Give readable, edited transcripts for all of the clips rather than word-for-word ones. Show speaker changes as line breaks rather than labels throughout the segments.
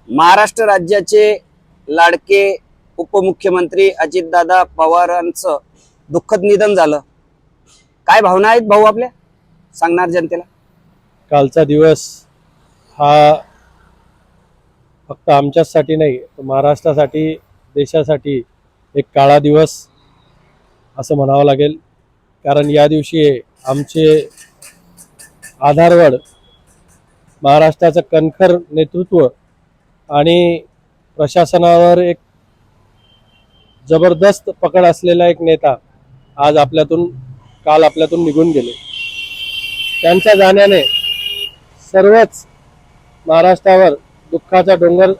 महाराष्ट्र राज्याचे लाडके उपमुख्यमंत्री अजितदादा पवारांचं दुःखद निधन झालं। काय भावना आहेत भाऊ आपल्या, सांगणार जनतेला?
कालचा दिवस हा फक्त आमच्यासाठी नाही, महाराष्ट्रासाठी, देशासाठी एक काळा दिवस असं म्हणावं लागेल। कारण या दिवशी आमचे आधारवड, महाराष्ट्राचं कणखर नेतृत्व आणि प्रशासनावर एक जबरदस्त पकड असलेला एक नेता आज काल आपल्यातून निघून गेले। त्यांच्या जाण्याने सर्वच महाराष्ट्रावर दुःखाचा डोंगर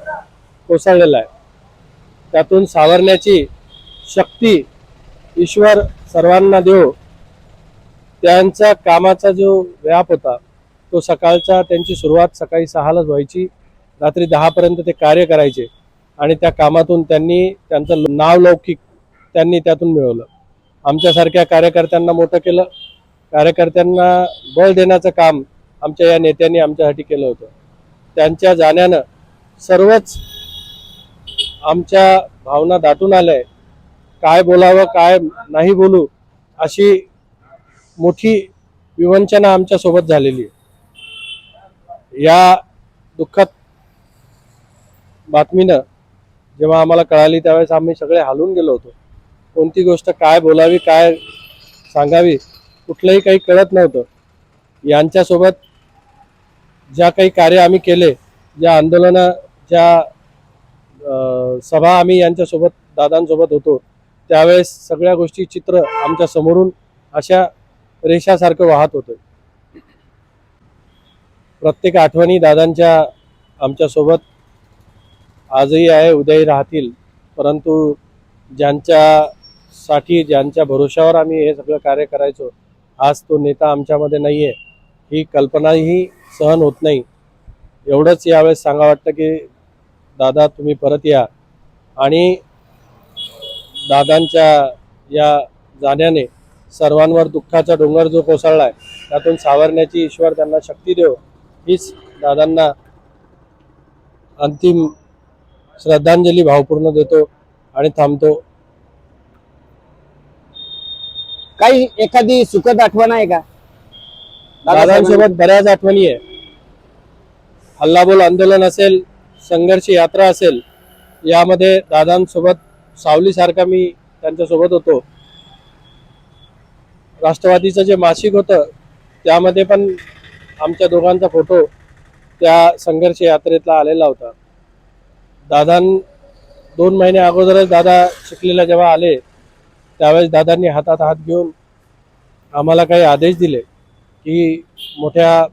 कोसळलेला आहे। त्यातून सावरण्याची शक्ती ईश्वर सर्वांना देव। त्यांचा कामाचा जो व्याप होता तो सकाळचा, त्यांची सुरुवात सकाळी 6लाच व्हायची, रात्री 10 पर्यंत ते कार्य करायचे आणि त्या कामातून त्यांनी त्यांचं नावलौकिक त्यांनी त्यातून मिळवलं। आमच्यासारख्या कार्यकर्त्यांना मोठं केलं, कार्यकर्त्यांना बळ देण्याचं काम आमच्या या नेत्यांनी आमच्यासाठी केलं होतं। त्यांच्या जाण्यानं सर्वच आमच्या भावना दाटून आल्या। काय बोलावं काय नाही बोलू अशी मोठी विवंचना आमच्या सोबत झालेली आहे। या दुःखद बातमीनं जेव्हा आम्हाला कळाली त्यावेळेस आम्ही सगळे हालून गेलो होतो। कोणती गोष्ट काय बोलावी काय सांगावी कुठलंही काही कळत नव्हतं। यांच्यासोबत ज्या काही कार्य आम्ही केले, ज्या आंदोलनं, ज्या सभा आम्ही यांच्यासोबत दादांसोबत होतो, त्यावेळेस सगळ्या गोष्टी चित्र आमच्या समोरून अशा रेषासारखं वाहत होतं। प्रत्येक आठवणी दादांच्या आमच्यासोबत आजही आहे, उद्याही राहतील। परंतु ज्यांच्यासाठी, ज्यांच्या भरोशावर आम्ही हे सगळं कार्य करायचो, आज तो नेता आमच्यामध्ये नाही आहे, ही कल्पनाही सहन होत नाही। एवढंच यावेळेस सांगा वाटतं की दादा तुम्ही परत या आणि दादांच्या या जाण्याने सर्वांवर दुःखाचा डोंगर जो कोसळलाय त्यातून सावरण्याची ईश्वर त्यांना शक्ती देव, हीच दादांना अंतिम श्रद्धांजली भावपूर्ण देतो आणि थांबतो।
काही एखादी सुखद आठवण आहे का?
दादांसोबत बऱ्याच आठवणी आहे। हल्लाबोल आंदोलन असेल, संघर्ष यात्रा असेल, यामध्ये दादांसोबत सावलीसारखा मी त्यांच्यासोबत होतो। राष्ट्रवादीचं जे मासिक होतं त्यामध्ये पण आमच्या दोघांचा फोटो त्या संघर्ष यात्रेतला आलेला होता। 2 महिने अगोदरच दादा चिखलीला जेव्हा आले त्यावेळेस दादांनी हातात हात घेऊन आम्हाला काही आदेश दिले की मोठ्या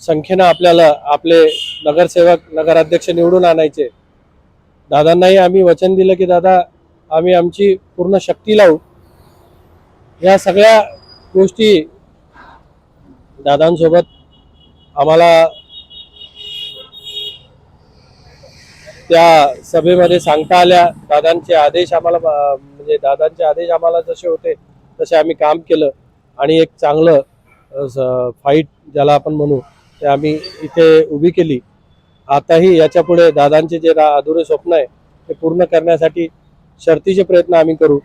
संख्येनं आपल्याला आपले नगरसेवक, नगराध्यक्ष निवडून आणायचे। दादांनाही आम्ही वचन दिलं की दादा आम्ही आमची पूर्ण शक्ती लावू। या सगळ्या गोष्टी दादांसोबत आम्हाला त्या सभेमध्ये सांगता आल्या। दादांचे आदेश आम्हाला जसे होते तसे आम्ही काम केलं आणि एक चांगलं फाईट ज्याला आपण म्हणू ते आम्ही इथे उभी केली। आताही याच्या पुढे दादांचे जे अधुरे स्वप्न आहे ते पूर्ण करण्यासाठी शर्तीचे प्रयत्न आम्ही करू।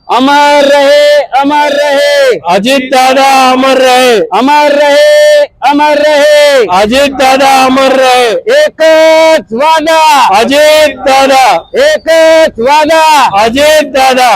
अमर रहे, अमर रहे
अजित दादा, अमर रहे,
अमर रहे, अमर रहे
अजित दादा, अमर रहे,
एकच वादा,
अजित दादा,
एकच वादा,
अजित दादा।